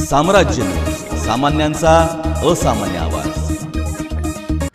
साम्राज्य, सामान्यांचा असामान्य आवाज।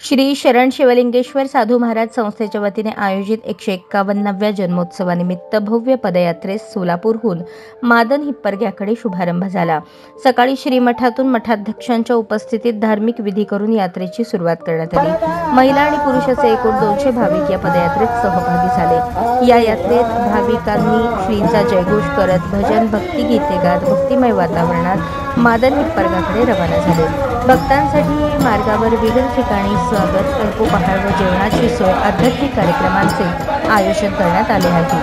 श्री शरण शिवलिंगेश्वर साधू महाराज संस्थेच्या वतीने आयोजित 151व्या जन्मोत्सवानिमित्त भव्य पदयात्रेस सोलापूरहून मादन हिप्परग्याकडे शुभारंभ झाला। सकाळी श्रीमठातून मठाध्यक्षांच्या उपस्थितीत धार्मिक विधी करून यात्रेची सुरुवात करण्यात आली। महिला आणि पुरुष असे एकूण 200 भाविक या पदयात्रेत सहभागी झाले। या यात्रेत भाविकांनी श्रींचा जयघोष करत भजन भक्ती गीते गात भक्तिमय वातावरणात मादन हिप्परगाकडे रवाना झाले। भक्तांसाठी मार्गावर विविध ठिकाणी स्वागत, अल्पोपहार व जेवणाची सोय, आध्यात्मिक कार्यक्रमांचे आयोजन करण्यात आले आहे।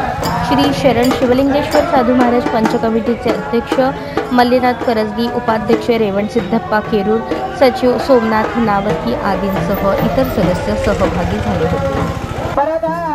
श्री शरण शिवलिंगेश्वर साधू महाराज पंच कमिटीचे अध्यक्ष मल्लीनाथ करजगी, उपाध्यक्ष रेवण सिद्धप्पा केरूर, सचिव सोमनाथ नावती आदींसह इतर सदस्य सहभागी झाले होते।